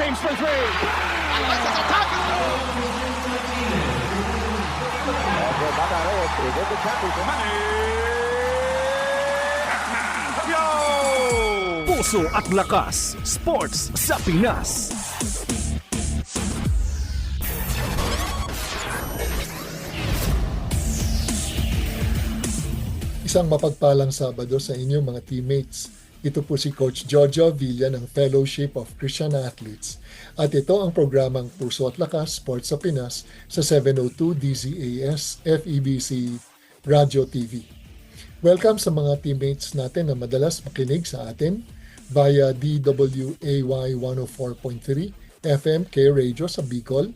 James for three. Alexis attacking. Puso at Lakas, Sports sa Pinas. Isang mapagpalang Sabado sa inyong mga teammates. Ito po si Coach Jojo Villa ng Fellowship of Christian Athletes. At ito ang programang Puso at Lakas Sports sa Pinas sa 702 DZAS FEBC Radio TV. Welcome sa mga teammates natin na madalas makinig sa atin via DWAY 104.3 FM K Radio sa Bicol,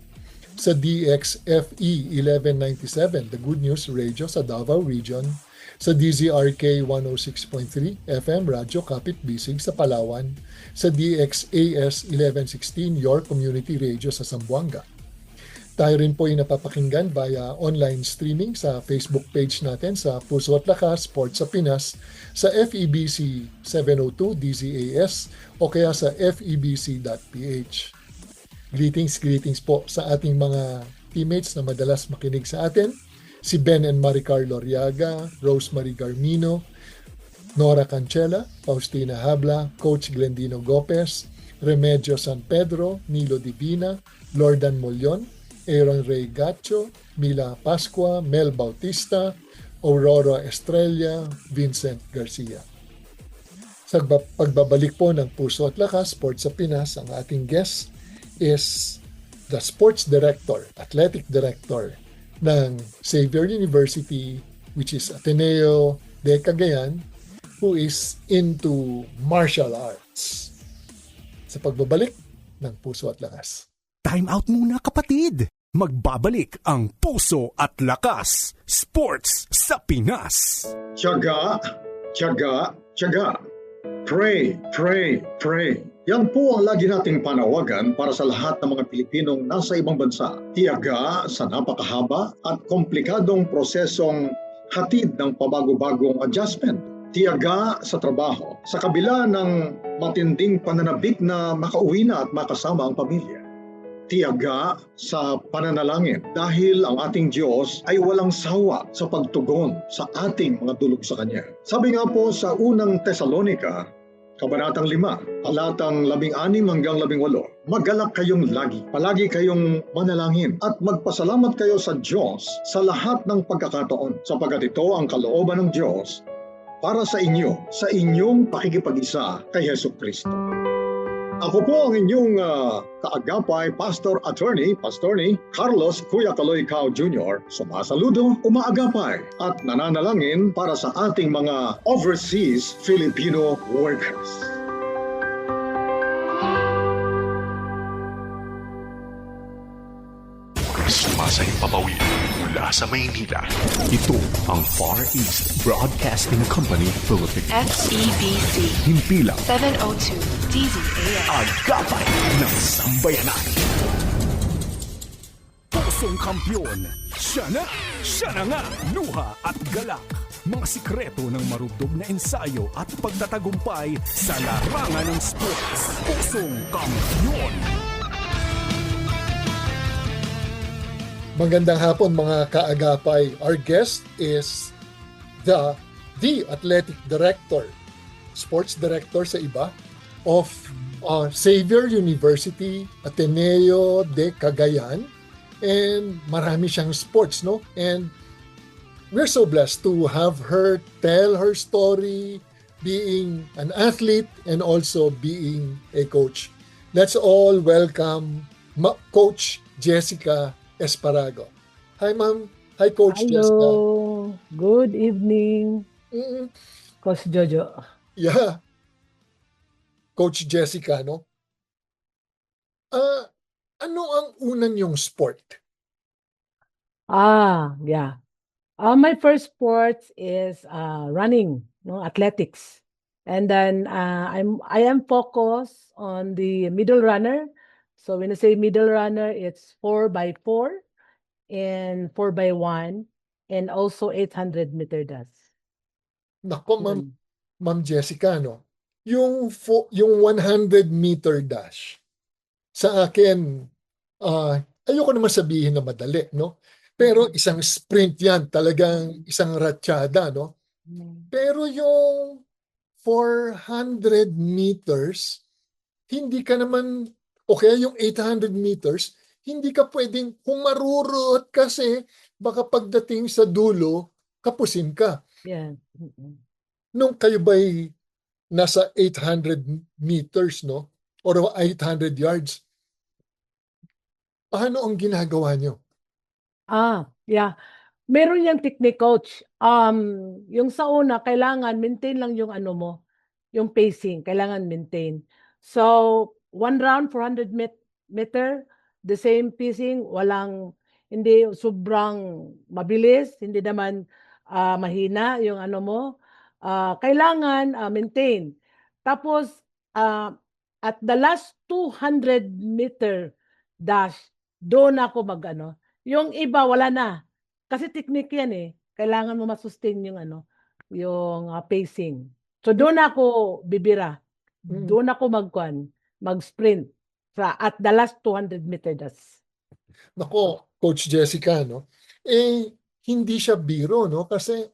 sa DXFE 1197 The Good News Radio sa Davao Region, sa DZRK 106.3 FM Radyo Kapit Bisig sa Palawan, sa DXAS 1116 Your Community Radio sa Zamboanga. Tayo rin po ay napapakinggan via online streaming sa Facebook page natin sa Puso at Lakas Sports sa Pinas, sa FEBC 702 DZAS o kaya sa febc.ph. Greetings po sa ating mga teammates na madalas makinig sa atin. Si Ben and Maricar Loriaga, Rosemary Garmino, Nora Cancela, Faustina Habla, Coach Glendino Gopez, Remedios San Pedro, Nilo Divina, Lordan Molyon, Aaron Ray Gacho, Mila Pascua, Mel Bautista, Aurora Estrella, Vincent Garcia. Sa pagbabalik po ng Puso at Lakas Sports sa Pinas, ang ating guest is the Sports Director, Athletic Director ng Xavier University, which is Ateneo de Cagayan, who is into martial arts. Sa pagbabalik ng Puso at Lakas. Time out muna kapatid. Magbabalik ang Puso at Lakas, Sports sa Pinas. Tiyaga, tiyaga, tiyaga. Pray, pray, pray. Yan po ang lagi nating panawagan para sa lahat ng mga Pilipinong nasa ibang bansa. Tiyaga sa napakahaba at komplikadong prosesong hatid ng pabago-bagong adjustment. Tiyaga sa trabaho sa kabila ng matinding pananabik na makauwi na at makasama ang pamilya. Tiyaga sa pananalangin dahil ang ating Diyos ay walang sawa sa pagtugon sa ating mga dulog sa Kanya. Sabi nga po sa unang Tesalonica, Kabanatang 5, talatang 16 hanggang 18, magalak kayong lagi, palagi kayong manalangin at magpasalamat kayo sa Diyos sa lahat ng pagkakataon sapagkat ito ang kalooban ng Diyos para sa inyo, sa inyong pakikipag-isa kay Hesus Kristo. Ako po ang inyong kaagapay, Pastor ni Carlos Kuya Kaloy Cao Jr. Sumasaludo, umaagapay at nananalangin para sa ating mga overseas Filipino workers. Sumasayang papawid mula sa Maynila. Ito ang Far East Broadcasting Company Philippines. FEBC Himpilang 702 DZAS. Agapay ng sambayanan. Pusong kampyon. Siya na nga, luha at galak. Mga sikreto ng marubdob na ensayo at pagtatagumpay sa larangan ng sports. Pusong kampyon. Magandang hapon mga kaagapay. Our guest is the Athletic Director, Sports Director sa iba, of Xavier University, Ateneo de Cagayan, and marami siyang sports, no? And we're so blessed to have her tell her story, being an athlete and also being a coach. Let's all welcome Coach Jessica Esparago. Hi, Ma'am. Hi, Coach Jessica. Hello. Good evening, Coach Jojo. Yeah. Coach Jessica, no? Ano ang unang yung sport? Yeah. My first sports is running, no, athletics. And then I am focused on the middle runner. So when I say middle runner, it's 4x4 and 4x1 and also 800-meter dash. Nako, Ma'am Jessica, no? Yung 100-meter dash, sa akin, ah, ayoko naman sabihin na madali, no? Pero isang sprint yan, talagang isang ratsyada, no? Pero yung 400 meters, hindi ka naman, o kaya yung 800 meters, hindi ka pwedeng humarurot kasi baka pagdating sa dulo, kapusin ka. Yeah. Mm-mm. Nung kayo ba'y nasa 800 meters, no? Or 800 yards, paano ang ginagawa nyo? Yeah. Meron yang technique, coach. Yung sa una, kailangan maintain lang yung ano mo, yung pacing, kailangan maintain. So, 1 round, 400 meter, the same pacing, hindi sobrang mabilis, hindi naman mahina yung ano mo. Kailangan maintain. Tapos, ah, at the last 200 meter dash, doon ako mag-ano. Yung iba, wala na. Kasi technique yan eh. Kailangan mo masustain yung ano, yung pacing. So doon ako bibira. Doon ako mag-sprint at the last 200 meters. Nako, Coach Jessica, no? Hindi siya biro, no? Kasi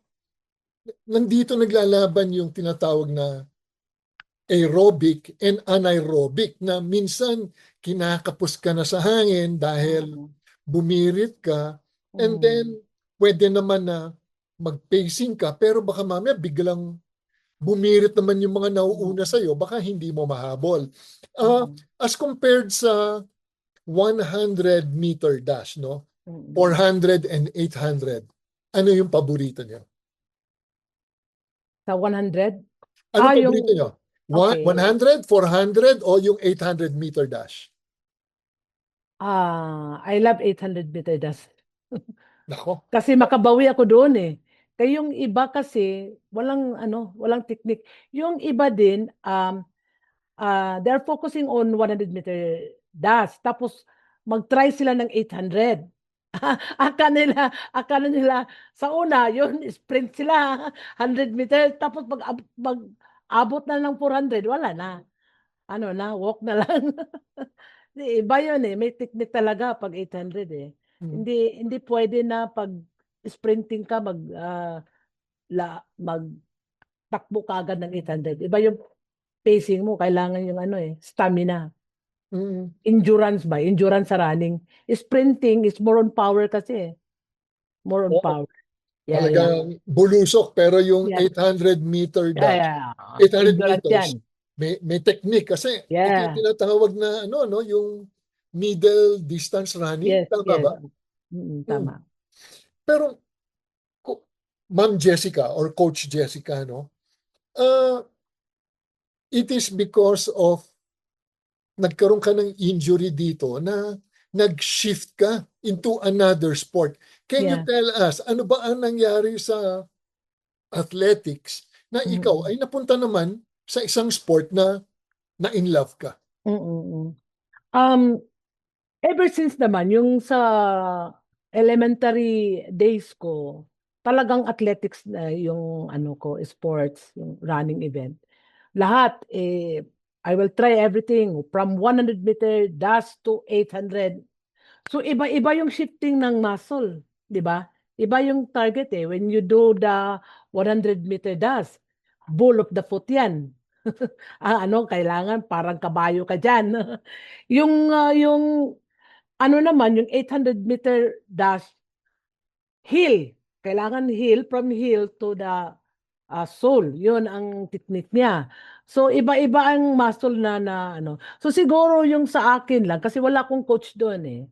nandito naglalaban yung tinatawag na aerobic and anaerobic na minsan kinakapos ka na sa hangin dahil bumirit ka, and then pwede naman na mag-pacing ka pero baka mamaya biglang bumirit naman yung mga nauuna sa'yo, baka hindi mo mahabol. As compared sa 100 meter dash, no? 400 and 800, ano yung paborito niyo? Sa 100? Ano Yung paborito niyo? okay. 100, 400 o yung 800 meter dash? I love 800 meter dash. Nako. Kasi makabawi ako doon eh. Kaya yung iba kasi walang technique. Yung iba din they're focusing on 100 meter dash. Tapos mag-try sila ng 800. Akala nila sa una, yun, sprint sila, 100 meter, tapos pag abot na ng 400, wala na. Ano na, walk na lang. Iba yun eh, may technique talaga pag 800 eh. Hindi pwede na pag sprinting ka magtakbo ka agad ng 800. Iba yung pacing mo, kailangan yung ano eh, stamina. Endurance ba? Endurance sa running. Sprinting is more on power kasi eh. More on Oo, power. Yeah. talagang bulusok pero yung Yeah. 800 meter dash, Yeah. 800 Endurance meters, yan. may technique kasi ito yung Yeah. tinatawag na ano no, yung middle distance running, Yes, tama yes. ba? Tama. Pero Ma'am Jessica or Coach Jessica, no? It is because of nagkaroon ka ng injury dito na nag-shift ka into another sport. Can you Yeah. tell us, ano ba ang nangyari sa athletics na ikaw ay napunta naman sa isang sport na in love ka? Ever since naman, yung sa elementary days ko, talagang athletics na yung ano ko, sports, yung running event. Lahat, I will try everything from 100 meter dash to 800. So iba-iba yung shifting ng muscle, di ba? Iba yung target eh. When you do the 100 meter dash, bull of the foot yan. Kailangan parang kabayo ka dyan. yung ano naman, yung 800 meter dash, heel. Kailangan heel, from heel to the sole. Yun ang technique niya. So, iba-iba ang muscle na ano. So, siguro yung sa akin lang, kasi wala akong coach doon eh.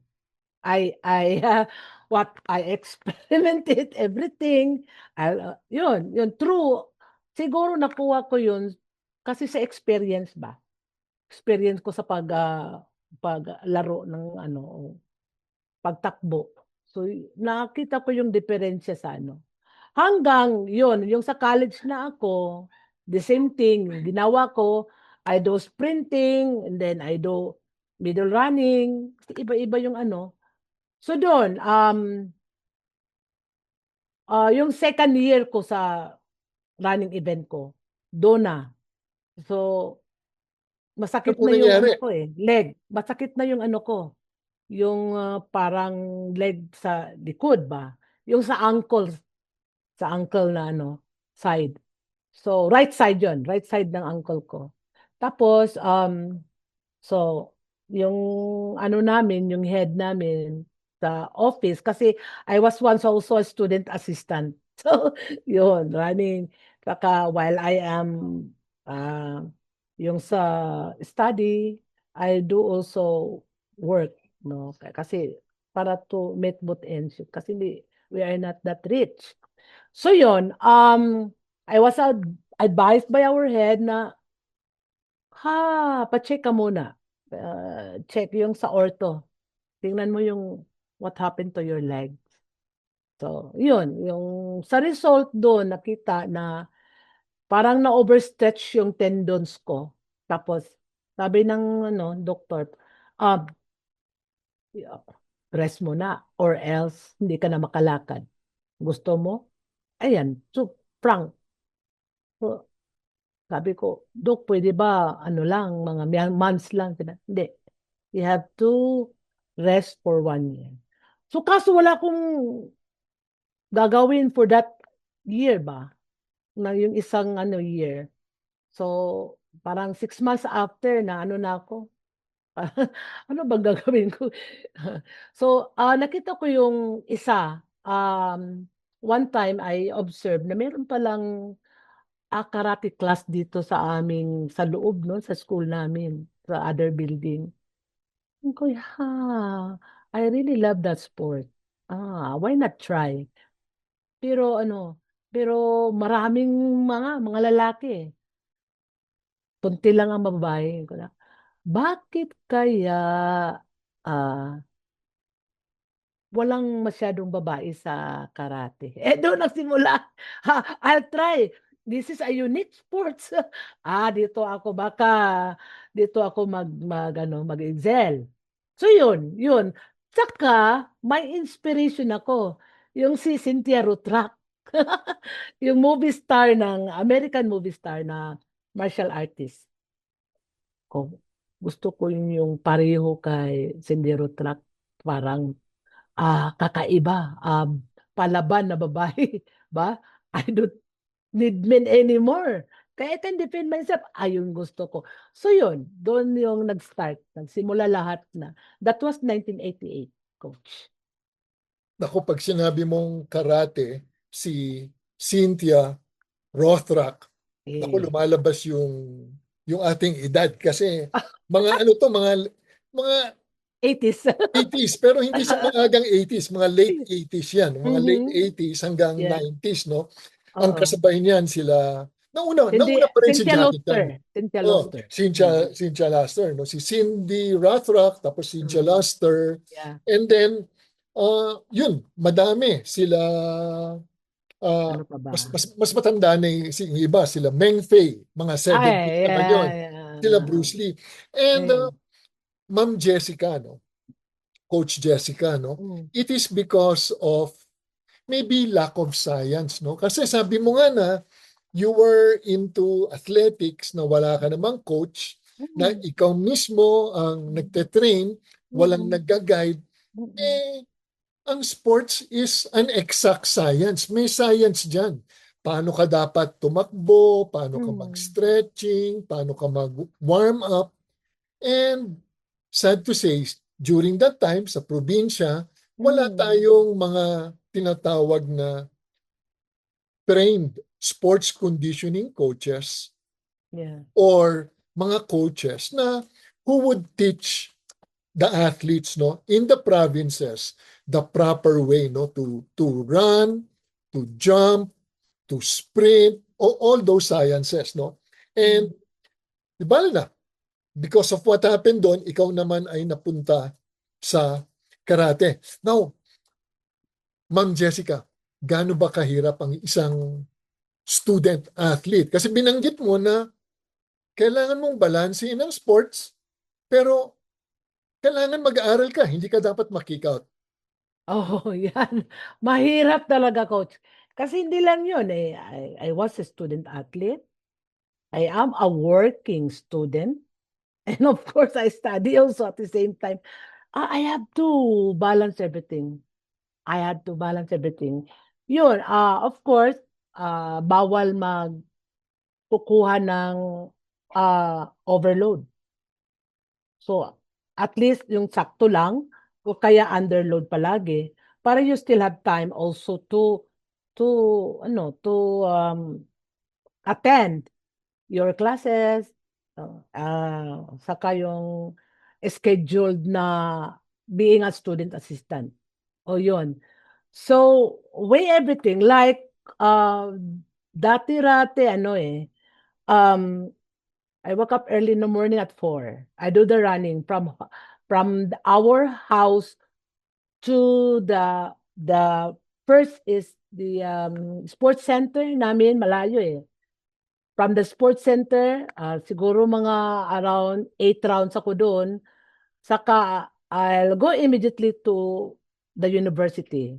What I experimented, everything. Yun, true. Siguro nakuha ko yun kasi sa experience ba? Experience ko sa paglaro ng pagtakbo. So, nakita ko yung diferensya sa ano. Hanggang yun, yung sa college na ako, the same thing, ginawa ko, I do sprinting, and then I do middle running, iba-iba yung ano. So doon, yung second year ko sa running event ko, doon na. So, masakit Ano po na yung nangyari? ano ko eh, leg. Masakit na yung ano ko, yung parang leg sa likod ba? Yung sa ankle na ano, side. So, right side yon, right side ng ankle ko. Tapos, so, yung ano namin, yung head namin sa office, kasi I was once also a student assistant. So, yun, running. Saka while I am, uh, yung sa study, I do also work, no? Kasi para to meet both ends. Kasi we are not that rich. So yun, I was advised by our head na, pa-check ka muna. Check yung sa ortho. Tingnan mo yung what happened to your legs. So, yun, yung sa result doon, nakita na parang na-overstretch yung tendons ko. Tapos, sabi ng ano, doktor, ah, rest mo na or else hindi ka na makalakad. Gusto mo? Ayan, so, frank. So, sabi ko, Dok, pwede ba ano lang, mga months lang? Hindi. You have to rest for 1 year. So, kaso wala akong gagawin for that year ba? Na yung isang ano year. So, parang 6 months after na ano na ako. Ano bang gagawin ko? So, nakita ko yung isa. One time I observed na meron palang karate class dito sa aming, sa loob, no, sa school namin, sa other building. Sabi ko, I really love that sport. Why not try? Pero ano, pero maraming mga lalaki. Kunti lang ang babae. Ko na, bakit kaya ah, walang masyadong babae sa karate? Doon nagsimula. I'll try. This is a unique sports. Dito ako mag-excel. So yun. Tsaka, may inspiration ako. Yung si Cynthia Rothrock. Yung American movie star na martial artist. Gusto ko yung pareho kay Cindy Rothrock. Parang kakaiba, palaban na babae, ba? I don't need men anymore. Kaya I can defend myself. Ayun gusto ko. So yun, doon yung nag-start. Nagsimula lahat na. That was 1988, coach. Naku, pag sinabi mong karate, si Cynthia Rothrock, naku, Eh. lumalabas yung ating edad kasi mga ano to, mga 80s. 80s, pero hindi sa maagang 80s, mga late 80s yan, mga late Mhm. 80s hanggang Yeah. 90s, no? Ang Oo. kasabay niyan sila, nauna pa rin si Cynthia Jackie Chan. Luster. Cynthia Oh, Luster. Cynthia Luster, no? Si Cindy Rothrock, tapos Cynthia Luster, Yeah. and then, yun, madami sila, Ano pa ba? mas matanda na yung iba, sila Meng Fei, mga 70s naman yun, sila Bruce Lee. And Yeah. Ma'am Jessica, no? Coach Jessica, no? Mm. It is because of maybe lack of science, no? Kasi sabi mo nga na you were into athletics na wala ka namang coach, na ikaw mismo ang nagte-train, walang nagga-guide, eh, ang sports is an exact science. May science dyan. Paano ka dapat tumakbo, paano ka mag-stretching, paano ka mag-warm up. And sad to say, during that time sa probinsya, wala tayong mga tinatawag na trained sports conditioning coaches Yeah. or mga coaches na who would teach the athletes, no, in the provinces the proper way, no, to run, to jump, to sprint, all those sciences, no. And di ba na, because of what happened doon, ikaw naman ay napunta sa karate. Now, Ma'am Jessica, gaano ba kahirap ang isang student athlete? Kasi binanggit mo na kailangan mong balansehin ang sports, pero kailangan mag-aaral ka, hindi ka dapat mag-kick out. Oh, yan. Mahirap talaga, coach. Kasi hindi lang yun eh. I was a student athlete. I am a working student. And of course, I study also at the same time. I have to balance everything. I had to balance everything. Yun, of course, bawal magkukuha ng overload. So, at least yung sakto lang o kaya underload palagi para you still have time also to attend your classes, saka yung scheduled na being a student assistant. O yun. So, weigh everything like dati-rati um I woke up early in the morning at 4. I do the running from our house to the first is the sports center namin malayo eh. From the sports center, siguro mga around 8 rounds ako doon. Saka I'll go immediately to the university.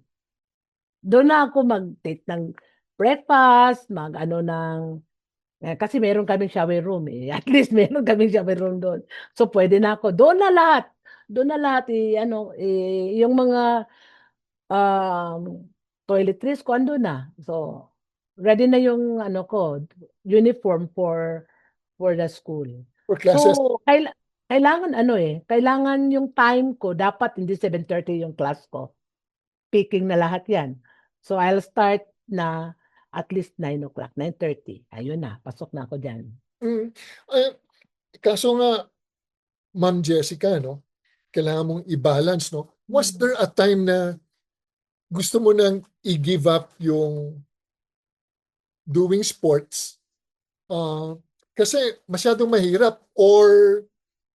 Doon na ako mag-take ng breakfast, mag-ano ng kasi meron kaming shower room eh. At least meron kaming shower room doon. So pwede na ako. Doon na lahat. Doon na lahat yung mga toiletries ko andun na. So ready na yung ano ko, uniform for the school. For classes, So kailangan kailangan yung time ko dapat hindi 7:30 yung class ko. Picking na lahat 'yan. So I'll start na at least 9 o'clock, 9:30. Ayun na, pasok na ako diyan. mm, eh, kaso nga, Ma'am Jessica, no, kailangan mong i-balance, no? Was there a time na gusto mo nang i-give up yung doing sports? Kasi masyadong mahirap or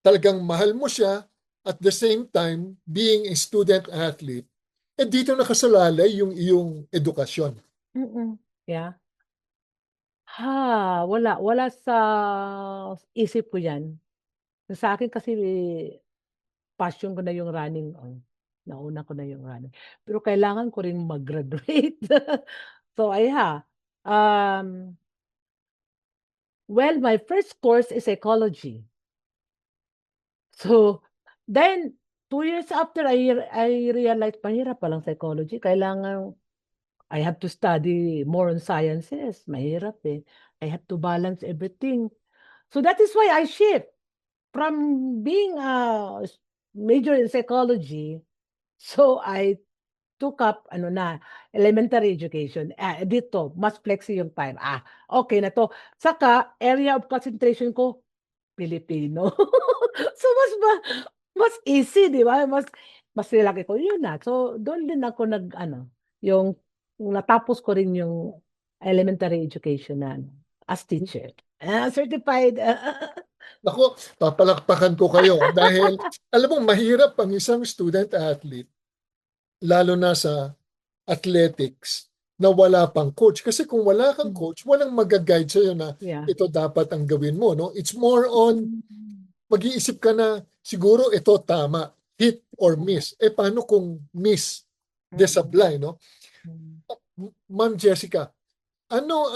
talagang mahal mo siya at the same time being a student athlete, dito nakasalalay yung iyong edukasyon. Yeah. Wala sa isip ko 'yan. Sa akin kasi passion ko na yung running, nauna ko na yung running. Pero kailangan ko rin mag-graduate. So, well, my first course is psychology. So, then 2 years after I realized mahirap palang psychology. Kailangan I have to study more on sciences. Mahirap eh. I have to balance everything. So that is why I shift from being a major in psychology. So I took up elementary education. Dito, mas flexi yung time. Okay na to. Saka, area of concentration ko, Filipino. So mas easy, di ba? Mas nilaki ko yun na. So doon din ako yung natapos ko rin yung elementary education na as teacher. Certified. Ako, papalakpakan ko kayo dahil alam mo, mahirap ang isang student athlete, lalo na sa athletics, na wala pang coach. Kasi kung wala kang coach, walang mag-guide sa'yo na Yeah. ito dapat ang gawin mo. No? It's more on, mag-iisip ka na, siguro ito tama, hit or miss. Paano kung miss? Desablay, no? Ma'am Jessica, ano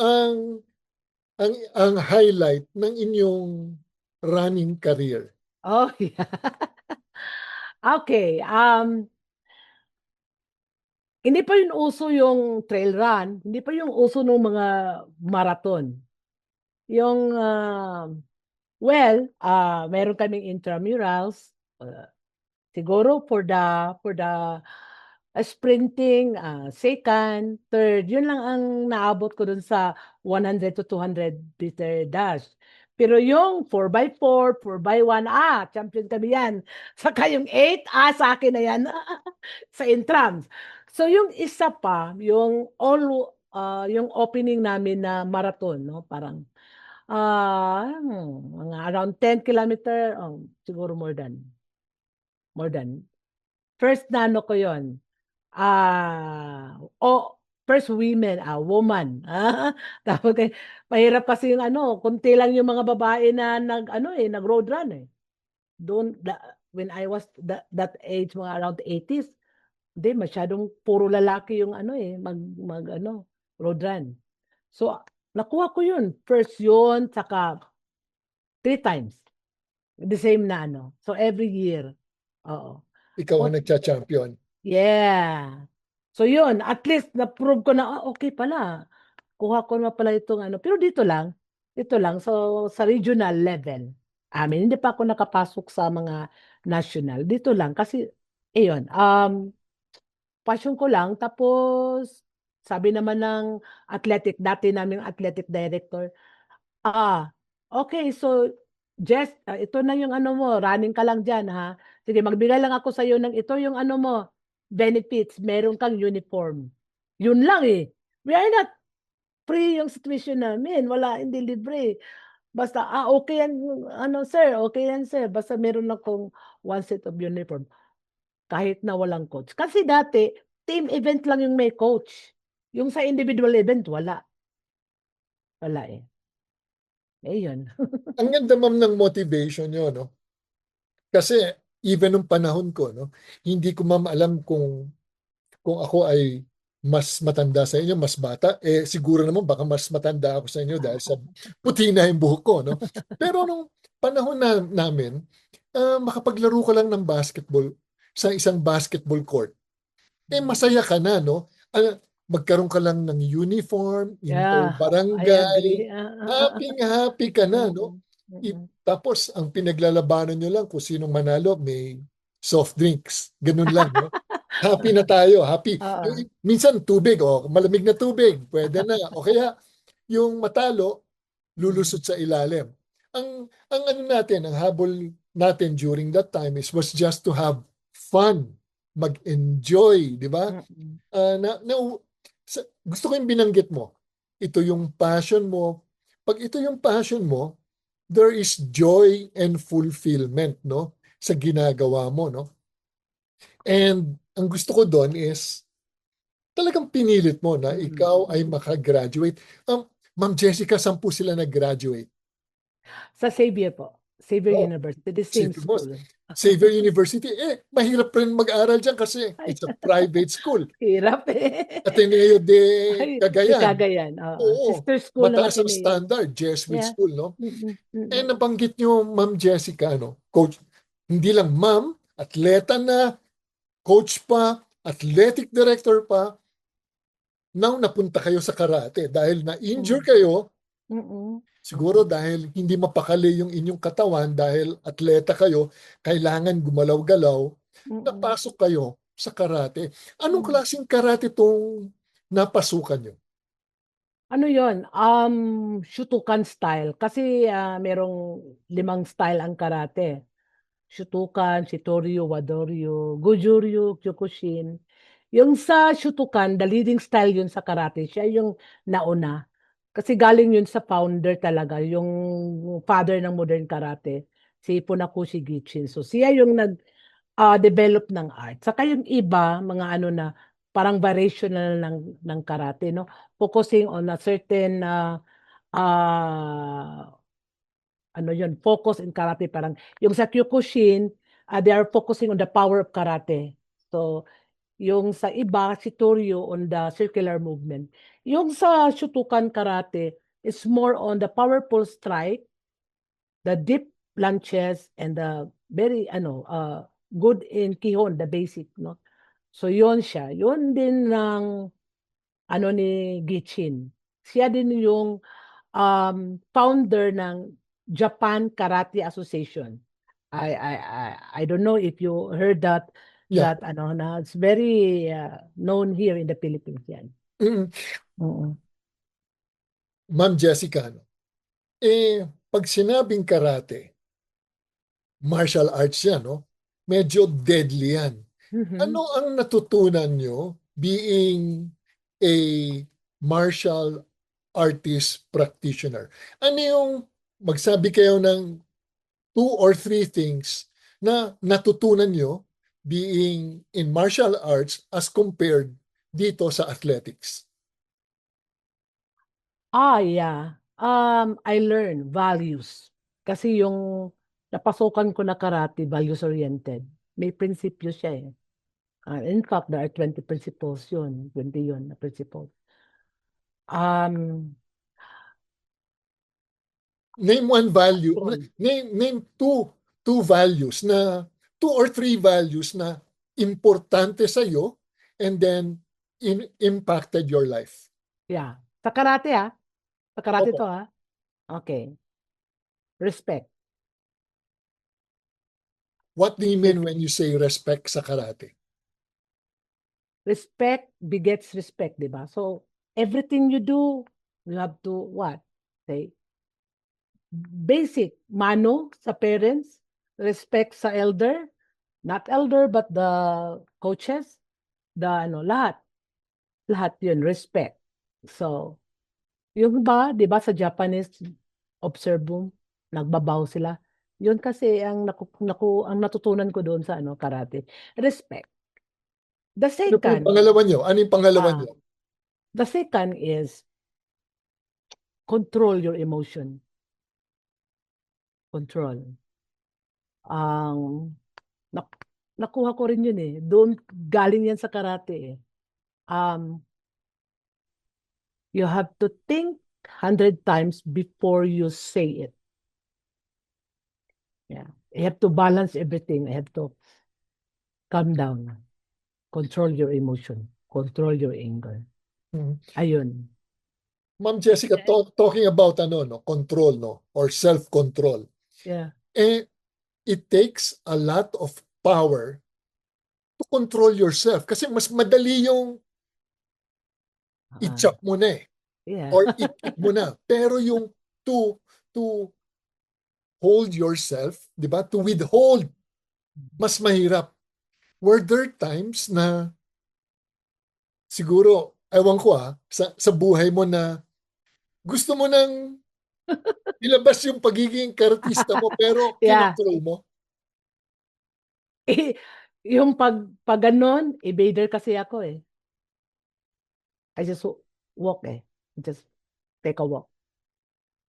ang highlight ng inyong running career? Oh, yeah. Okay. Hindi pa yun uso yung trail run. Hindi pa yung uso ng mga marathon. Yung, meron kaming intramurals. Siguro for the sprinting, second, third, yun lang ang naabot ko dun sa 100 to 200 meter dash. Pero yung 4x4, 4x1, champion kami yan. Saka yung 8, sa akin na yan. Sa intrams. So yung isa pa, yung opening namin na marathon, no? Parang mga around 10 kilometer, siguro more than. First na ko yon. First woman. Tapos mahirap kasi yung kunti lang yung mga babae na nag-road run eh. When I was that age, mga around 80s, hindi, masyadong puro lalaki yung road run. So, nakuha ko yun. First yun, saka 3 times. The same na ano. So every year. Oo. Ikaw ang What- nagcha-champion. Yeah. So yun, at least na-prove ko na, okay pala. Kuha ko na pala itong ano. Pero dito lang. So sa regional level, hindi pa ako nakapasok sa mga national. Dito lang. Kasi, ayun, passion ko lang. Tapos, sabi naman ng dati naming athletic director, okay, so Jess, ito na yung ano mo, running ka lang dyan ha. Sige, magbigay lang ako sa iyo ng ito yung ano mo, benefits, meron kang uniform. Yun lang eh. We are not free yung situation namin. Wala, hindi libre. Basta, okay yan, ano sir, okay yan sir. Basta meron akong one set of uniform. Kahit na walang coach. Kasi dati, team event lang yung may coach. Yung sa individual event, wala. Wala eh. Eh yun. Ang ganda ma'am ng motivation nyo, no? Kasi even nung panahon ko, no, hindi ko ma'am alam kung ako ay mas matanda sa inyo, mas bata, siguro naman baka mas matanda ako sa inyo dahil sa puti na yung buhok ko, no? Pero nung panahon namin, makapaglaro ka lang ng basketball sa isang basketball court, masaya ka na, no? Magkaroon ka lang ng uniform, Yeah, I inter-barangay, agree. happy ka na, no? Tapos, ang pinaglalabanan nyo lang kung sinong manalo, may soft drinks. Ganun lang, no? Happy na tayo, happy. Minsan, tubig, malamig na tubig, pwede na. O kaya, yung matalo, lulusot sa ilalim. Ang ano natin, ang habol natin during that time was just to have fun, mag-enjoy, di ba? Gusto ko yung binanggit mo. Ito yung passion mo. Pag ito yung passion mo, there is joy and fulfillment, no, sa ginagawa mo, no? And ang gusto ko doon is talagang pinilit mo na ikaw ay makagraduate. Ma'am Jessica, 10 sila nag-graduate. Sa Xavier po. Xavier University, the same Xavier mo. school. Xavier University, mahirap rin mag-aral dyan kasi it's a private school. Hirap eh. Ateneo de Ay, Cagayan. Cagayan. Oo, Sister school ng mataas ang Ateneo. standard, Jesuit Yeah. school, no? Mm-mm. Nabanggit nyo, Ma'am Jessica, no? Coach, hindi lang ma'am, atleta na, coach pa, athletic director pa, now napunta kayo sa karate dahil na-injure kayo, Mm-mm. siguro dahil hindi mapakali yung inyong katawan dahil atleta kayo, kailangan gumalaw-galaw, napasok kayo sa karate. Anong klaseng karate itong napasukan nyo? Ano yon? Shutokan style. Kasi merong 5 style ang karate. Shutokan, Shitoryu, Wadoryu, Gujuryu, Kyokushin. Yung sa Shutokan, the leading style yun sa karate. Siya yung nauna. Kasi galing yun sa founder talaga, yung father ng modern karate, si Funakoshi Gichin. So siya yung nag-develop ng art. Saka yung iba, mga ano na, parang variation na ng karate, no? Focusing on a certain ano yun, focus in karate. Parang yung sa Kyokushin, they are focusing on the power of karate. So, yung sa iba, si Toryo on the circular movement. Yung sa Shutokan karate is more on the powerful strike, the deep lunges, and the very, good in Kihon, the basic, no? So, yun siya. Yun din ng, ni Gichin. Siya din yung founder ng Japan Karate Association. I don't know if you heard that. Yeah. That it's very known here in the Philippines yan. Ma'am Jessica, pag sinabing karate, martial arts yan, no? Medyo deadly yan. Ano ang natutunan nyo being a martial artist practitioner? Ano yung magsabi kayo ng 2 or 3 things na natutunan nyo being in martial arts as compared dito sa athletics? Yeah. I learn values. Kasi yung napasukan ko na karate, values-oriented. May prinsipyo siya eh. In fact, there are 20 principles yun. 20 yun na principles. Name one value. Control. Name 2 two or three values na importante sa iyo and then impacted your life. Yeah. Sa karate Sa karate Opo. to Okay. Respect. What do you mean when you say respect sa karate? Respect begets respect, di ba? So, everything you do, you have to what? Say, basic, mano sa parents, respect sa elder, not elder, but the coaches, lahat. Lahat yun, respect. So, yung ba, di ba sa Japanese, observe mo, nagbabaw sila. Yun kasi ang ang natutunan ko doon sa karate. Respect. The Ano po yung second, pangalawa nyo? Ano yung pangalawa ah, nyo? the second is control your emotion. Control. Ang nakuha ko rin yun Doon galing yan sa karate You have to think 100 times before you say it. Yeah. You have to balance everything. You have to calm down. Control your emotion. Control your anger. Hmm. Ayun. Ma'am Jessica, talking about control, or self-control. Yeah. It takes a lot of power to control yourself kasi mas madali yung i-chop mo na Yeah. or i-kick mo na. Pero yung to hold yourself, di ba? To withhold, mas mahirap. Were there times na siguro, ewan ko sa buhay mo na gusto mo nang ilabas yung pagiging karatista mo pero Yeah. kinontrol mo? Yung pag ganon, evader kasi ako I just walk Just take a walk.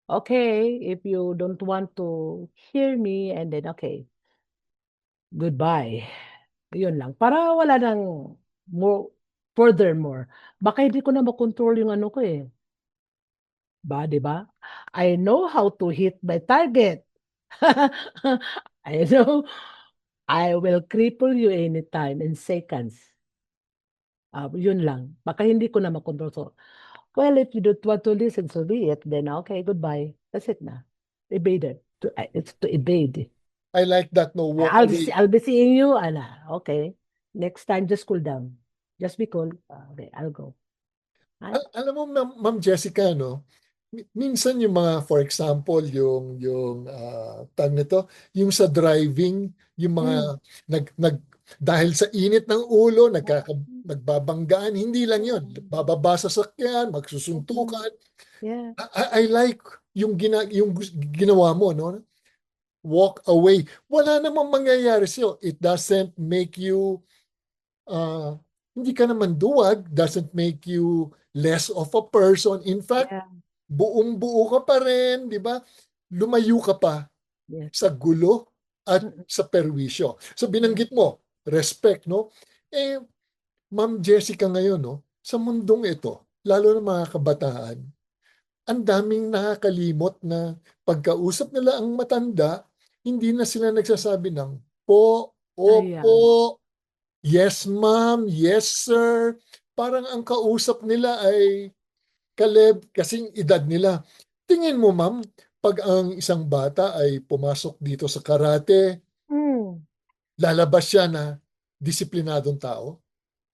Okay, if you don't want to hear me, and then okay, goodbye. Yun lang. Para wala nang furthermore. Baka hindi ko na makontrol yung ano ko di ba? I know how to hit my target. I know I will cripple you anytime in seconds. Yun lang. Baka hindi ko na makontrol. So, well, if you don't want to listen, so be it. Then, okay, goodbye. That's it na. Evade it. It's to evade. I like that, walk away. I'll be seeing you. Okay. Next time, just cool down. Just be cool. Okay, I'll go. Alam mo, Ma'am Jessica, minsan yung mga, for example, yung tag nito, yung sa driving, yung mga dahil sa init ng ulo, nagbabanggaan, hindi lang yun. Bababa sa sakyan, magsusuntukan. Yeah. I like yung ginawa mo, no? Walk away. Wala namang mangyayari sa'yo. It doesn't make you hindi ka naman duwag, doesn't make you less of a person. In fact, Yeah. buong-buo ka pa rin, di ba? Lumayo ka pa Yes. sa gulo at sa perwisyo. So binanggit mo, respect, no? Ma'am Jessica ngayon, sa mundong ito, lalo na mga kabataan, ang daming nakakalimot na pagkausap nila ang matanda, hindi na sila nagsasabi ng po, opo, yes ma'am, yes sir. Parang ang kausap nila ay kasing edad nila. Tingin mo ma'am, pag ang isang bata ay pumasok dito sa karate, lalabas siya na disiplinadong tao?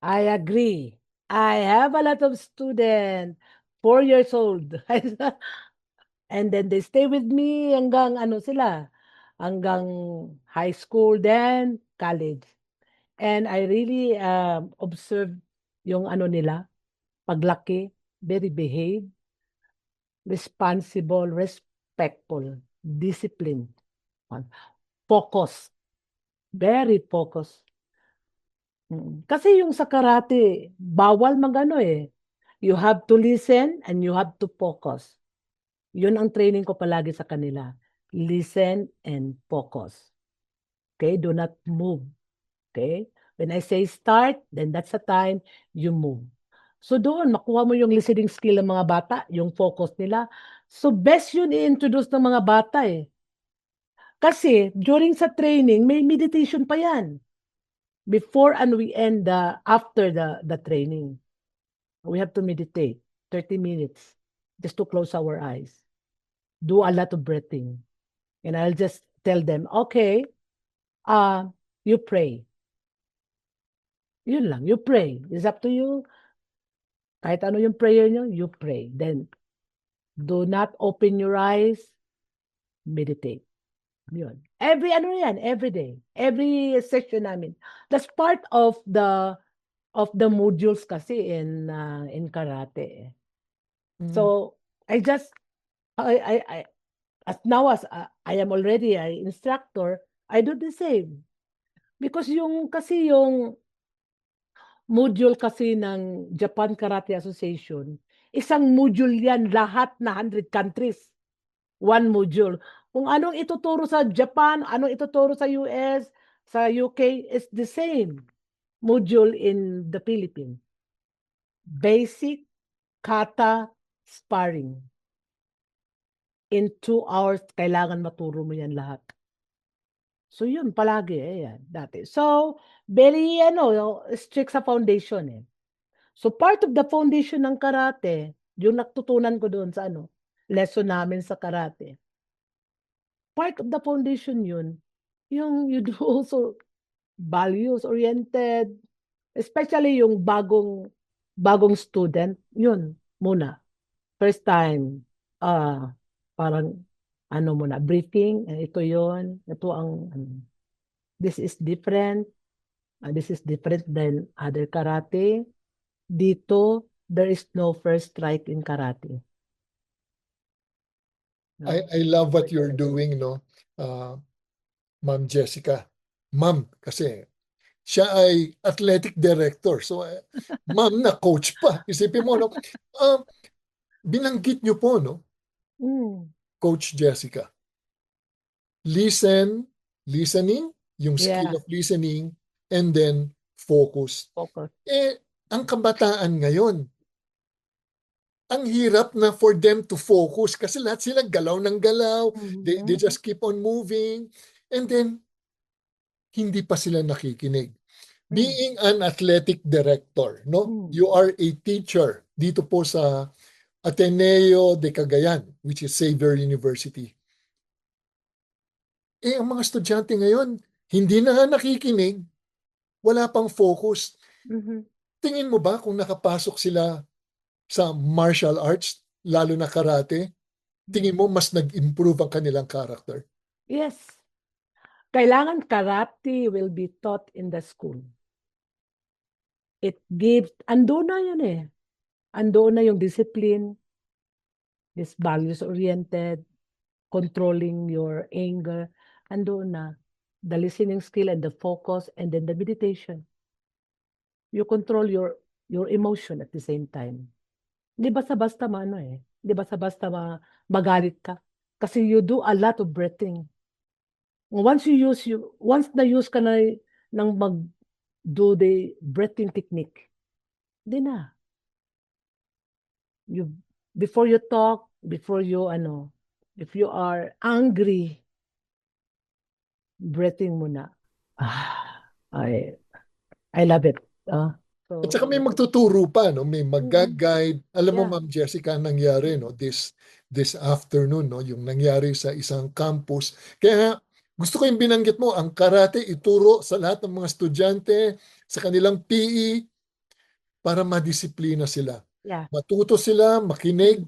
I agree. I have a lot of students, 4 years old. And then they stay with me hanggang hanggang high school, then college. And I really observe yung nila, paglaki, very behaved, responsible, respectful, disciplined, focused, very focused. Kasi yung sa karate, bawal magano You have to listen and you have to focus. Yun ang training ko palagi sa kanila. Listen and focus. Okay? Do not move. Okay? When I say start, then that's the time you move. So doon, makuha mo yung listening skill ng mga bata, yung focus nila. So best yun i-introduce ng mga bata Kasi during sa training, may meditation pa yan. Before and we end after the training. We have to meditate 30 minutes just to close our eyes. Do a lot of breathing. And I'll just tell them, okay, you pray. Yun lang, you pray. It's up to you. Kahit ano yung prayer nyo, you pray. Then, do not open your eyes, meditate. Yun. Every day. Every session namin. That's part of the modules kasi in karate. So, I just, as now as I am already an instructor, I do the same. Because yung module kasi ng Japan Karate Association, isang module yan, lahat na 100 countries. One module. Kung anong ituturo sa Japan, anong ituturo sa US, sa UK, is the same module in the Philippines. Basic kata sparring. In 2 hours, kailangan maturo mo yan lahat. So yun, palagi, yan, dati. So, very, strict sa foundation eh. So part of the foundation ng karate, yung natutunan ko doon sa lesson namin sa karate. Part of the foundation yun, yung you do also values-oriented, especially yung bagong student, yun, muna. First time, parang, muna, briefing, ito yon, ito this is different, this is different than other karate. Dito, there is no first strike in karate. No? I love what you're doing, no? Ma'am Jessica. Ma'am, kasi siya ay athletic director. So, ma'am na coach pa. Isipin mo, no? Binanggit niyo po, no? Coach Jessica. Listening, yung skill of listening, and then focus. Ang kabataan ngayon, ang hirap na for them to focus kasi lahat sila galaw ng galaw. They just keep on moving. And then, hindi pa sila nakikinig. Being an athletic director, no? You are a teacher dito po sa Ateneo de Cagayan, which is Xavier University. Ang mga estudyante ngayon, hindi na nga nakikinig, wala pang focus. Tingin mo ba kung nakapasok sila sa martial arts, lalo na karate, tingin mo mas nag-improve ang kanilang character? Yes. Kailangan karate will be taught in the school. It gives, ando na yun eh. Ando na yung discipline, this values-oriented, controlling your anger, ando na. The listening skill and the focus and then the meditation. You control your emotion at the same time. Hindi basta-basta Hindi basta-basta magalit ka. Kasi you do a lot of breathing. Once na-use ka na ng do the breathing technique, hindi na. Before you talk, before you, if you are angry, breathing muna. I love it. At saka may magtuturo pa, no? May mag-guide. Alam mo, Ma'am Jessica, nangyari, no? This afternoon, no? Yung nangyari sa isang campus. Kaya gusto ko yung binanggit mo, ang karate ituro sa lahat ng mga estudyante, sa kanilang PE, para madisiplina sila. Yeah. Matuto sila, makinig,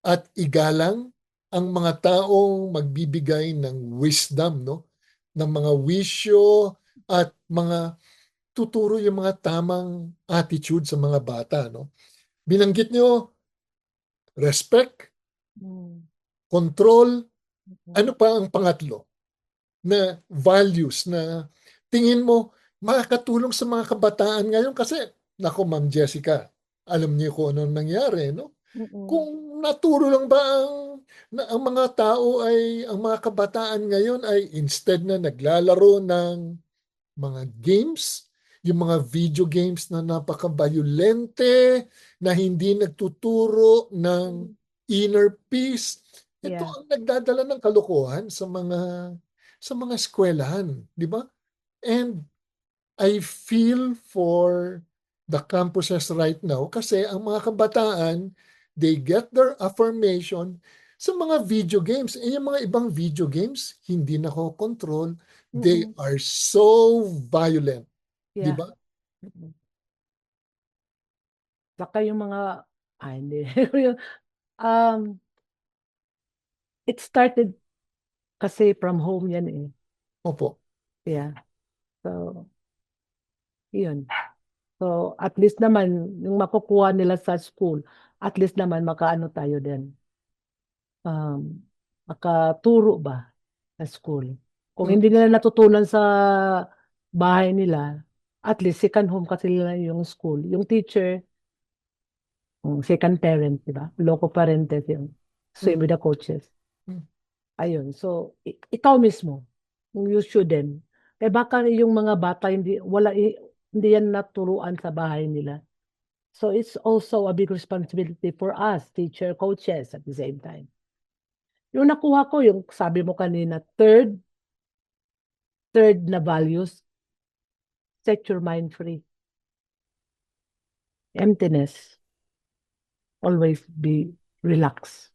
at igalang ang mga taong magbibigay ng wisdom, no? Ng mga wisyo at mga tuturo yung mga tamang attitude sa mga bata, no? Binanggit nyo, respect, control, ano pa ang pangatlo na values na tingin mo makakatulong sa mga kabataan ngayon? Kasi, nako Ma'am Jessica, alam niyo kung anong nangyari, no? Kung naturo lang ba ang mga tao ang mga kabataan ngayon ay instead na naglalaro ng mga games, yung mga video games na napaka-violente, na hindi nagtuturo ng inner peace, Ito Yeah. ang nagdadala ng kalokohan sa mga eskwelahan, di ba? And I feel for the campuses right now kasi ang mga kabataan, they get their affirmation sa mga video games. Eh, yung mga ibang video games, hindi control. They Mm-mm. are so violent, di Yeah. ba? Mm. Saka yung mga, hindi. um, it started kasi from home yan eh. Opo. Yeah. So, yun. So, at least naman, yung makukuha nila sa school, at least naman makaano tayo din. Makaturo ba sa school. Kung Mm, hindi nila natutunan sa bahay nila, at least second home kasi nila yung school. Yung teacher, second parent, di ba? Loco parentes yun. Same mm, with the coaches. mm. Ayun. So, ikaw mismo, you shouldn't. Eh baka yung mga bata hindi yan naturuan sa bahay nila. So it's also a big responsibility for us, teacher, coaches at the same time. Yung nakuha ko, yung sabi mo kanina, third na values, set your mind free. Emptiness, always be relaxed.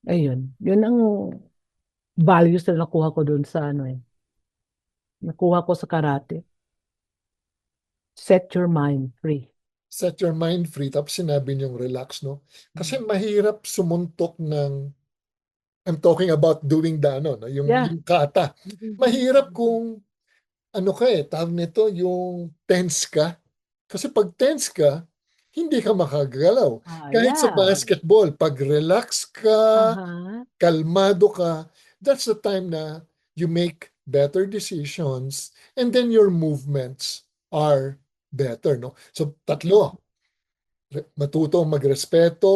Ayun. Yun ang values na nakuha ko dun sa nakuha ko sa karate. Set your mind free. Set your mind free, tapos sinabi niyong relax, no? Kasi mahirap sumuntok ng, I'm talking about doing the, no, Yeah. yung kata. Mahirap kung, tawag nito, yung tense ka. Kasi pag tense ka, hindi ka makagalaw. Kahit sa Yeah. basketball, pag relax ka, Aha. kalmado ka, that's the time na you make better decisions and then your movements are better, no? So, tatlo. Matuto magrespeto,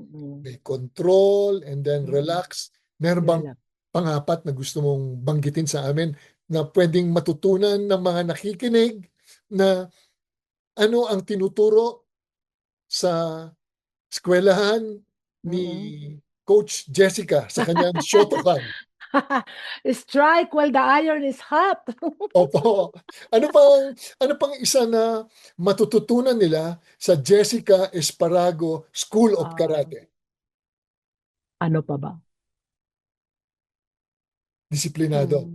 Mm-mm. may control, and then Mm-mm. relax. Meron bang Relax. pangapat na gusto mong banggitin sa amin na pwedeng matutunan ng mga nakikinig na ano ang tinuturo sa eskwelahan ni Mm-mm. Coach Jessica sa kanyang Shotokan? Strike while the iron is hot. Opo. Ano pang isa na matututunan nila sa Jessica Esparago School of Ah, Karate? ano pa ba? Disiplinado.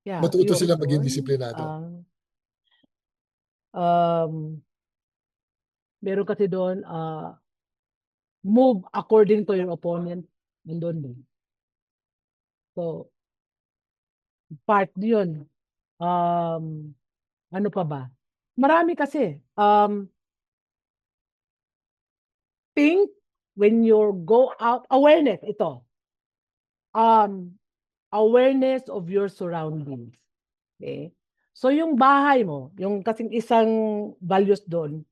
Yeah, Matuto sila maging yun. disiplinado. Meron kasi doon, move according to your opponent. Nandun din. So, part yun. Ano pa ba? Marami kasi. Think when you go out, awareness, ito. Awareness of your surroundings. Okay? So yung bahay mo, yung kasing isang values doon,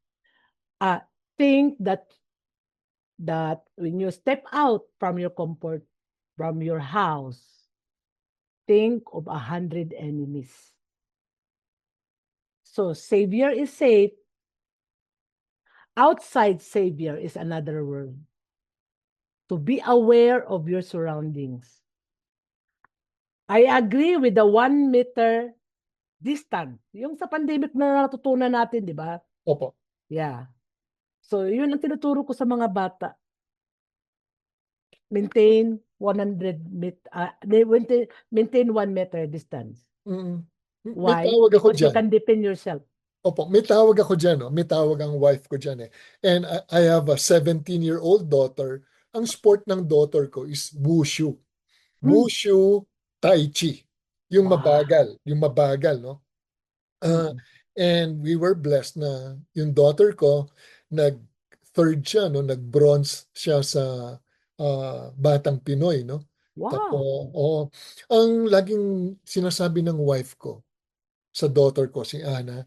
think that when you step out from your comfort, from your house, think of 100 enemies. So savior is safe. Outside savior is another word. To be aware of your surroundings. I agree with the 1 meter distance. Yung sa pandemic na natutunan natin, di ba? Opo. Yeah. So, yun ang tinuturo ko sa mga bata. Maintain 1 meter distance. Mm. May Why? tawag ako Because you dyan. can defend yourself. Opo, may tawag ako dyan. No? May tawag ang wife ko dyan. And I have a 17-year-old daughter. Ang sport ng daughter ko is wushu. Wushu, tai chi. Yung Wow. mabagal, no? And we were blessed na yung daughter ko, nag-third siya, no? Nag-bronze siya sa Batang Pinoy, no? Tapos, Wow. ang laging sinasabi ng wife ko sa daughter ko, si Ana,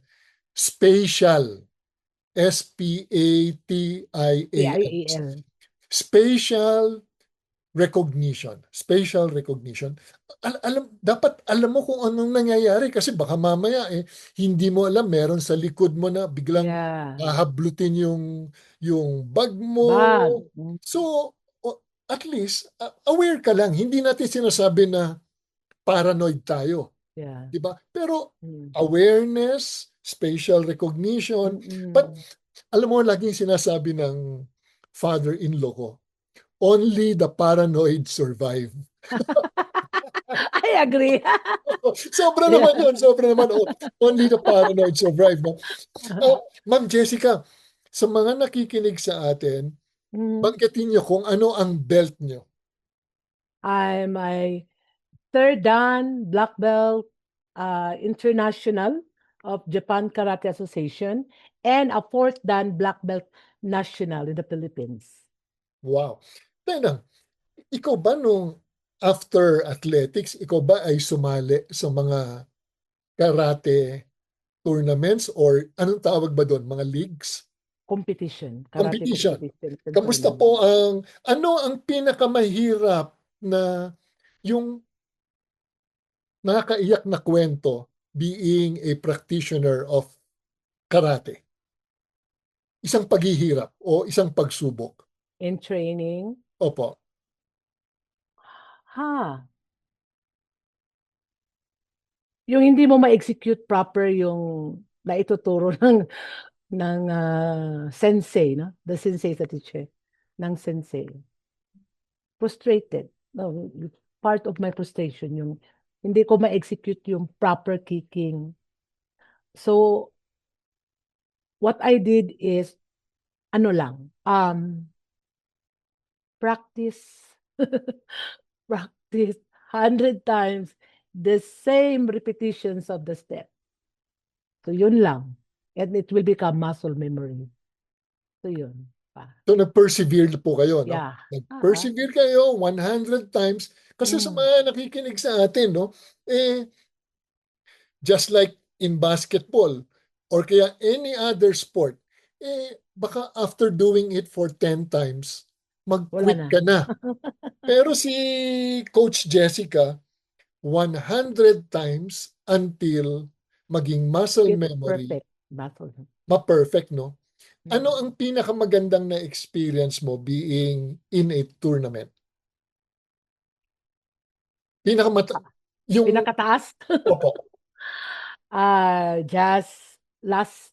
spatial, S-P-A-T-I-A-L, PIAL. spatial recognition. Dapat alam mo kung anong nangyayari kasi baka mamaya hindi mo alam, meron sa likod mo na biglang Yeah. hahablutin yung bag mo. Bag. So, at least aware ka lang. Hindi natin sinasabi na paranoid tayo, Yeah. di ba? Pero Mm. awareness, spatial recognition, but Mm. alam mo, laging sinasabi ng father-in-law ko, only the paranoid survive. I agree. Sobra Yeah. naman yun, sobra naman. Only the paranoid survive. No? Ma'am Jessica, sa mga nakikinig sa atin, Mm. banggitin niyo kung ano ang belt niyo. I'm a third dan black belt international of Japan Karate Association and a fourth dan black belt national in the Philippines. Wow. Teka, ikaw ba nung after athletics, ikaw ba ay sumali sa mga karate tournaments or anong tawag ba doon? Mga leagues? Competition, karate Competition. competition and Kamusta tournament. po ano ang pinakamahirap na yung nakakaiyak na kwento being a practitioner of karate? Isang paghihirap o isang pagsubok? In training. Opo. Yung hindi mo ma-execute proper yung naituturo ng sensei, no? The sensei sa teacher, ng sensei. Frustrated. No, part of my frustration yung hindi ko ma-execute yung proper kicking. So, what I did is, ano lang, practice, practice 100 times the same repetitions of the step. So, yun lang. And it will become muscle memory. So, yun. So nag-persevere po kayo, no? Yeah. Nag-persevere kayo 100 times. Kasi sa mga nakikinig sa atin, no? Just like in basketball or kaya any other sport, baka after doing it for 10 times, mag-quit Wala na. ka na. Pero si Coach Jessica, 100 times until maging muscle It's memory, perfect. Muscle. ma-perfect, no? Ano ang pinakamagandang na experience mo being in a tournament? Yung, Pinakataas? opo, Just last,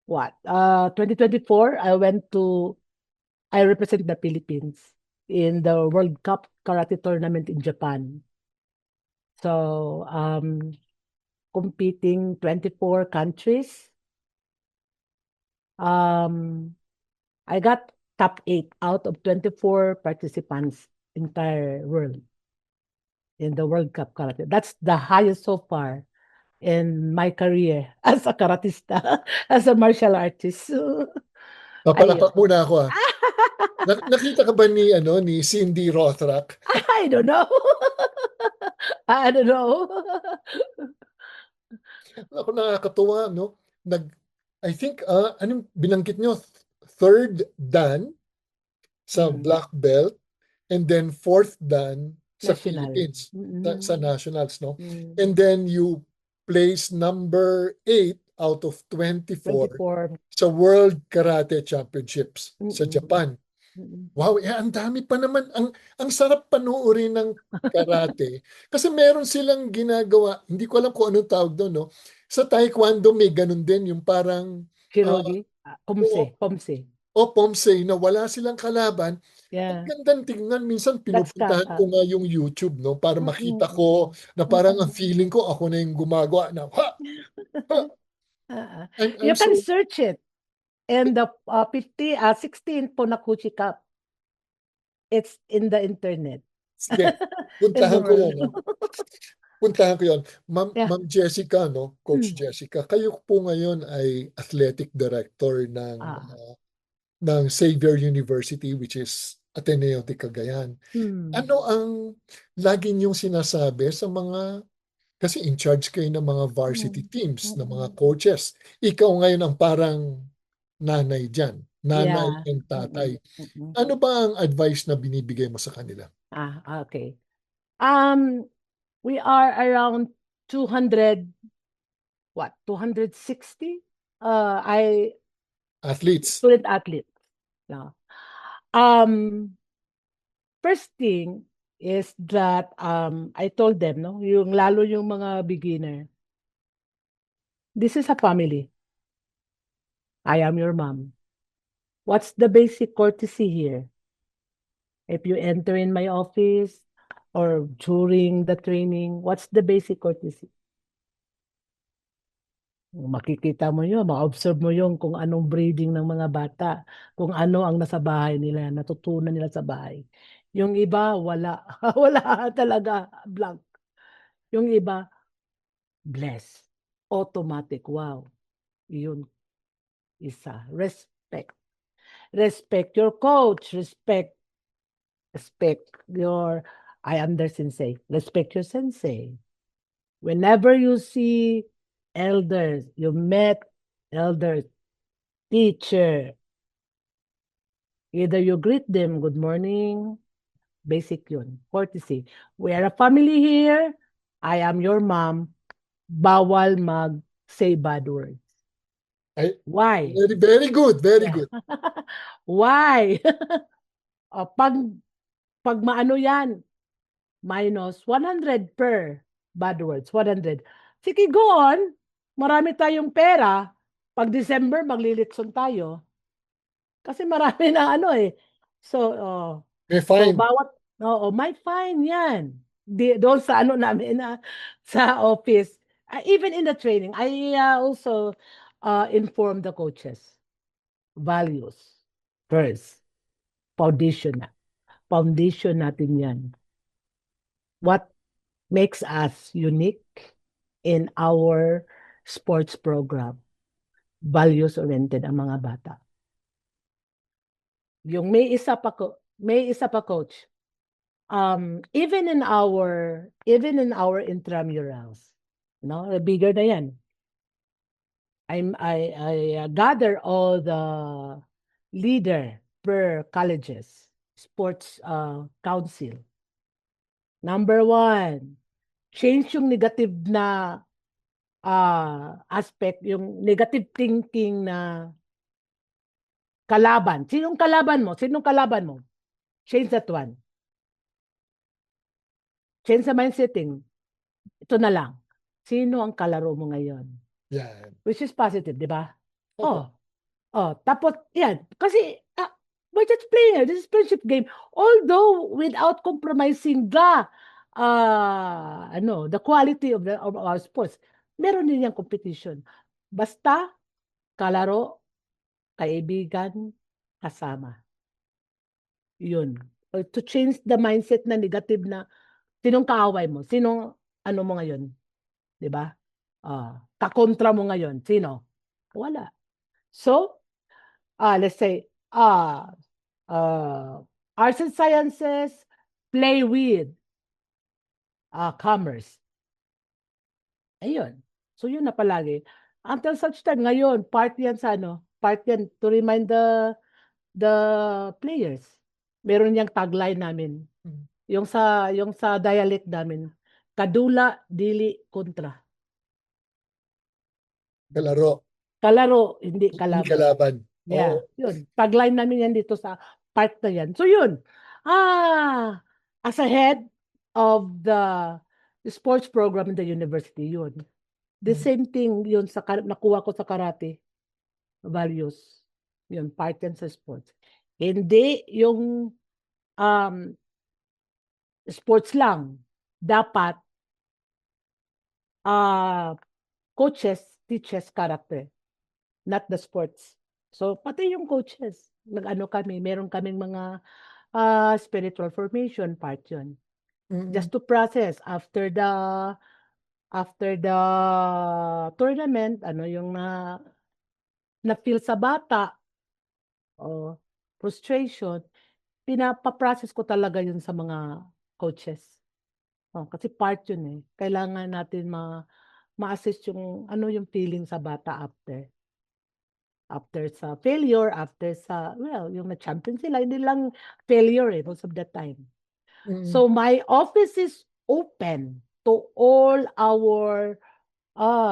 2024, I represent the Philippines in the World Cup Karate Tournament in Japan. So, competing 24 countries. I got top 8 out of 24 participants entire world in the World Cup Karate. That's the highest so far in my career as a karatista, as a martial artist. So, papalapak ayun. muna ako Nakita ka ba ni Cindy Rothrock? I don't know. I don't know. Ako nakakatuwa, no? I think, anong binanggit nyo? Third dan sa black belt and then fourth dan sa National. Philippines, sa nationals, no? Mm. And then you place number 8 out of 24 24. sa World Karate Championships sa Mm-mm. Japan. Wow, ang dami pa naman. Ang sarap panoorin ng karate. Kasi meron silang ginagawa, hindi ko alam kung anong tawag doon, no? Sa Taekwondo may ganun din, yung parang Shirogi. Pomse. Pomsei na wala silang kalaban. Ang Yeah. gandang tingnan. Minsan That's pinupuntahan ko nga yung YouTube, no? Para makita ko na parang ang feeling ko ako na yung gumagawa na, ha! I'm You can so, search it. And the 16 Ponakuchi Cup, it's in the internet. sige, In the puntahan ko yan. world. No? Puntahan ko yan. Yeah. Ma'am Jessica, no? Coach Jessica, kayo po ngayon ay athletic director ng Xavier University, which is Ateneo de Cagayan. Ano ang lagi niyong sinasabi sa kasi in charge kayo ng mga varsity teams, ng mga coaches. Ikaw ngayon ang parang nanay dyan, nanay Yeah. and tatay. Ano ba ang advice na binibigay mo sa kanila? Okay. We are around 200, 260? Athletes. Student athletes. Yeah. first thing is that I told them, no, lalo yung mga beginner. This is a family. I am your mom. What's the basic courtesy here? If you enter in my office or during the training, what's the basic courtesy? Makikita mo yun, ma-observe mo yun kung anong breeding ng mga bata, kung ano ang nasa bahay nila, natutunan nila sa bahay. Yung iba, wala. Wala talaga, blank. Yung iba, bless. Automatic, wow. Yun, isa. Respect. Respect your coach. Respect your, I am their sensei. Respect your sensei. Whenever you see elders, you met elders, teacher, either you greet them, good morning, basic yun, courtesy. We are a family here. I am your mom. Bawal mag-say bad words. Ay, Why? very, very good, very Yeah. good. Why? Pag maano yan, minus 100 per bad words, 100. Sige, go on. Marami tayong pera. Pag December, maglilitson tayo. Kasi marami na ano eh. So, May so fine. may fine yan. Doon sa ano namin sa office. Even in the training, I also inform the coaches. Values. First. Foundation natin yan. What makes us unique in our sports program? Values-oriented ang mga bata. Yung may isa pa coach. Even in our intramurals, no, bigger na yan. I gather all the leader per colleges, sports council. Number 1, change yung negative na aspect, yung negative thinking na kalaban. Sinong kalaban mo? Change that one. Change the mindsetting. Ito na lang. Sino ang kalaro mo ngayon? Yan. Which is positive, di ba? Opo. Tapos, yan. Kasi, we're just playing. This is friendship game. Although, without compromising the quality of our sports, meron din yung competition. Basta, kalaro, kaibigan, kasama. Yun. To change the mindset na negative na, sinong kaaway mo? Sinong, ano mo ngayon? Di ba? Kakontra mo ngayon. Sino? Wala. So, let's say, arts and sciences, play with commerce. Ayun. So, yun na palagi. Until such time, ngayon, part yan to remind the players. Meron niyang tagline namin. Yung sa dialect namin, kadula, dili, kontra. Kalaro, hindi kalaban. Hindi kalaban. Yeah, Oo. yun. Tagline namin yan dito sa part na yan. So yun, as a head of the sports program in the university, yun. The same thing yun sa nakuha ko sa karate. Values. Yun, part yan sa sports. Hindi yung sports lang. Dapat coaches teaches character, not the sports. So, pati yung coaches, nag-ano kami, meron kaming mga spiritual formation part yun. Just to process after the tournament, yung na-feel sa bata, frustration, pinapaprocess ko talaga yun sa mga coaches. Kasi part yun eh. Kailangan natin ma-assess yung feeling sa bata after sa failure, yung na-champion sila, hindi lang failure most of the time. So my office is open to all our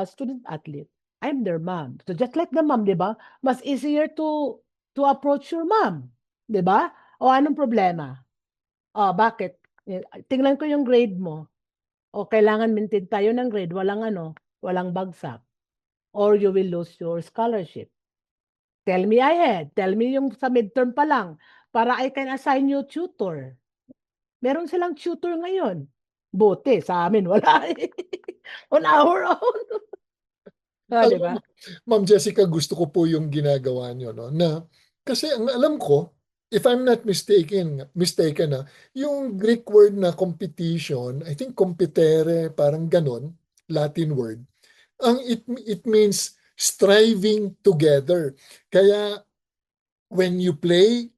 student athlete. I'm their mom. So just like the mom, di ba? Mas easier to approach your mom. Di ba? O anong problema? Bakit? Tingnan ko yung grade mo. O kailangan maintain tayo ng grade, walang bagsak. Or you will lose your scholarship. Tell me ahead. Tell me yung sa midterm pa lang para I can assign you tutor. Meron silang tutor ngayon. Buti, sa amin wala. On our own. Di Alam ba? mo, Ma'am Jessica, gusto ko po yung ginagawa nyo, no? Na, kasi ang alam ko, if I'm not mistaken na, yung Greek word na competition, I think competere, parang ganon, Latin word, it means striving together. Kaya when you play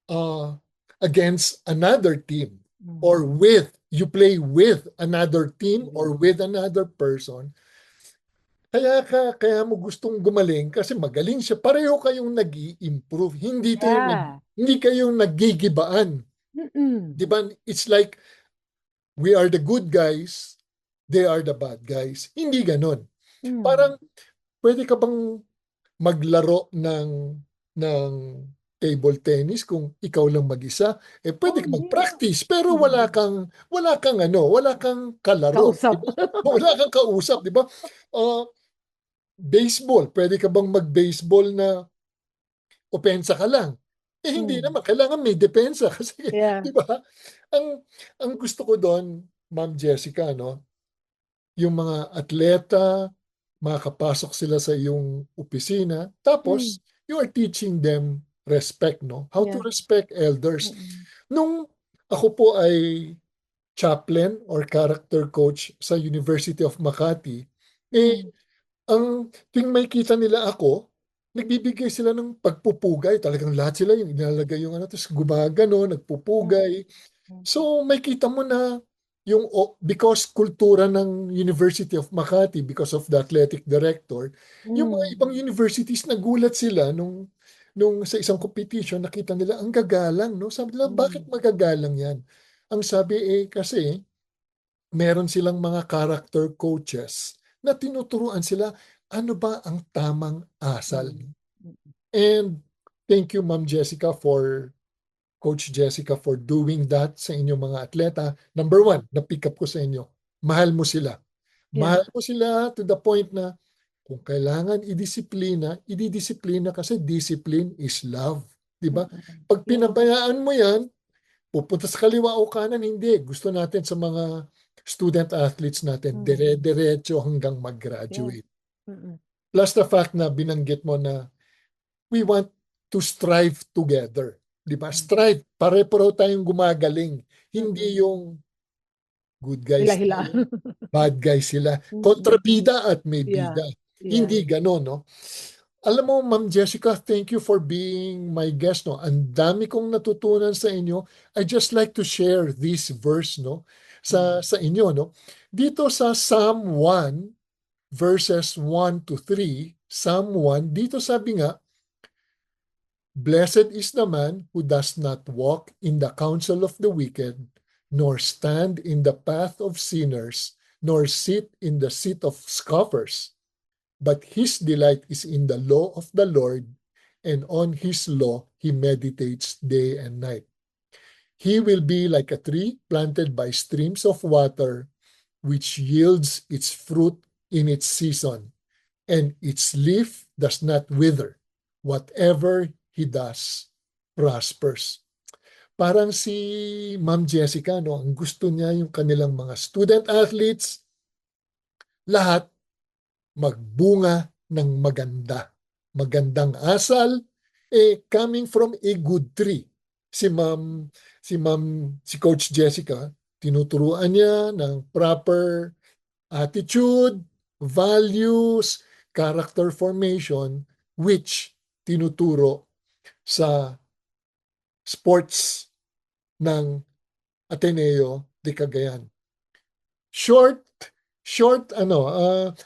uh, against another team or you play with another team or with another person, kaya mo gustong gumaling kasi magaling siya. Pareho kayong nag-i-improve. Yeah. Hindi kayong nagigibaan. Mm-mm. 'Di ba? It's like we are the good guys, they are the bad guys. Hindi ganon. Mm. Parang pwede ka bang maglaro ng table tennis kung ikaw lang mag-isa? Pwede ka Hindi. mag-practice pero wala kang kalaro, Kausap. 'di ba? Wala kang kausap, 'di ba? Baseball, pwede ka bang mag-baseball na opensa ka lang? Hindi naman, kailangan may depensa kasi, Yeah. 'di ba? Ang ang gusto ko doon, Ma'am Jessica, no, yung mga atleta, makakapasok sila sa iyong opisina, tapos you are teaching them respect, no? How to Yeah. respect elders. Mm-mm. Nung ako po ay chaplain or character coach sa University of Makati, Mm. ang tuwing makikita nila ako, nagbibigay sila ng pagpupugay. Talagang lahat sila yung inalagay yung tapos gumagano, nagpupugay. So makita mo na because kultura ng University of Makati, because of the athletic director, yung mga ibang universities nagulat sila nung sa isang competition, nakita nila ang gagalang, no? Sabi nila, bakit magagalang yan? Ang sabi kasi meron silang mga character coaches na tinuturuan sila ano ba ang tamang asal. And thank you, Ma'am Jessica, Coach Jessica, for doing that sa inyong mga atleta. Number one, na-pick up ko sa inyo, mahal mo sila. Yeah. Mahal mo sila to the point na kung kailangan ididisiplina kasi discipline is love. Diba? Pag pinabayaan mo yan, pupunta sa kaliwa o kanan, hindi. Gusto natin sa mga student athletes natin, dire-diretso hanggang Yeah. mag-graduate. Mm-mm. Plus the fact na binanggit mo na we want to strive together. Di ba? Strive. Pare-pareho tayong gumagaling. Hindi yung good guys Hila-hila. tayo, bad guys sila. Kontrabida at may Yeah. bida. Yeah. Hindi ganon, no? Alam mo, Ma'am Jessica, thank you for being my guest, no? Ang dami kong natutunan sa inyo. I just like to share this verse, no? Sa inyo, no? Dito sa Psalm 1, verses 1 to 3, Psalm 1, dito sabi nga, Blessed is the man who does not walk in the counsel of the wicked, nor stand in the path of sinners, nor sit in the seat of scoffers. But his delight is in the law of the Lord, and on his law he meditates day and night. He will be like a tree planted by streams of water, which yields its fruit in its season, and its leaf does not wither. Whatever he does prospers. Parang si Ma'am Jessica, no, ang gusto niya yung kanilang mga student athletes, lahat magbunga ng maganda. Magandang asal, coming from a good tree. Si Coach Jessica, tinuturuan niya ng proper attitude, values, character formation, which tinuturo sa sports ng Ateneo de Cagayan.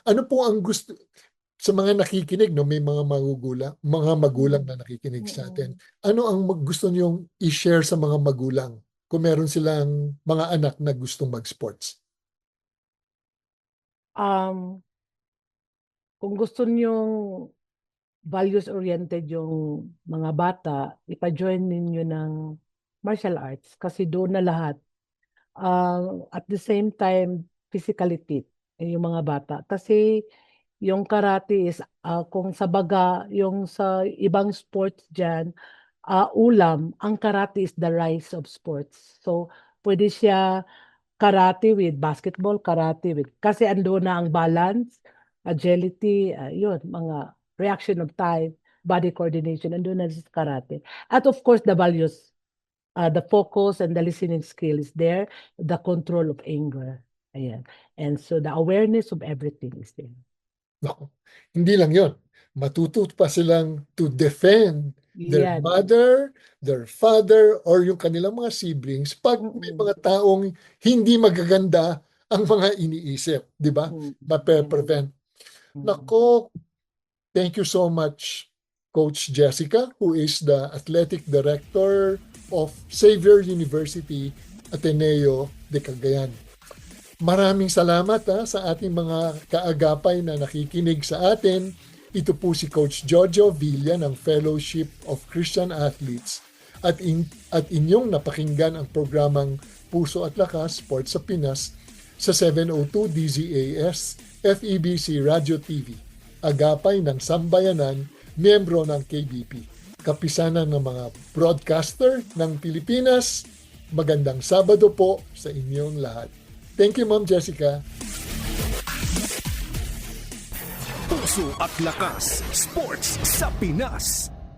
Ano po ang gusto sa mga nakikinig, no, may mga magulang na nakikinig sa atin. Ano ang gusto niyong i-share sa mga magulang kung meron silang mga anak na gustong mag-sports? Kung gusto niyong values-oriented yung mga bata, ipa-join ninyo ng martial arts kasi doon na lahat. At the same time, physically fit yung mga bata. Kasi yung karate is, kung sa baga, yung sa ibang sports dyan, ulam, ang karate is the rise of sports. So, pwede siya karate with basketball, karate with, kasi ando na ang balance, agility, yun, mga reaction of time, body coordination, ando na sa karate. At of course, the values, the focus and the listening skill is there, the control of anger. Ayan. And so the awareness of everything is there. Naku, hindi lang yon. Matuto pa silang to defend their Yan. mother, their father, or yung kanilang mga siblings pag may mga taong hindi magaganda ang mga iniisip, di ba? Mape-prevent. Nako, thank you so much, Coach Jessica, who is the athletic director of Xavier University Ateneo de Cagayan. Maraming salamat sa ating mga kaagapay na nakikinig sa atin. Ito po si Coach Jojo Villa ng Fellowship of Christian Athletes at inyong napakinggan ang programang Puso at Lakas Sports sa Pinas sa 702 DZAS FEBC Radio TV. Agapay ng Sambayanan, miyembro ng KBP. Kapisanan ng mga broadcaster ng Pilipinas. Magandang Sabado po sa inyong lahat. Thank you, Ma'am Jessica. Puso at Lakas Sports sa Pinas.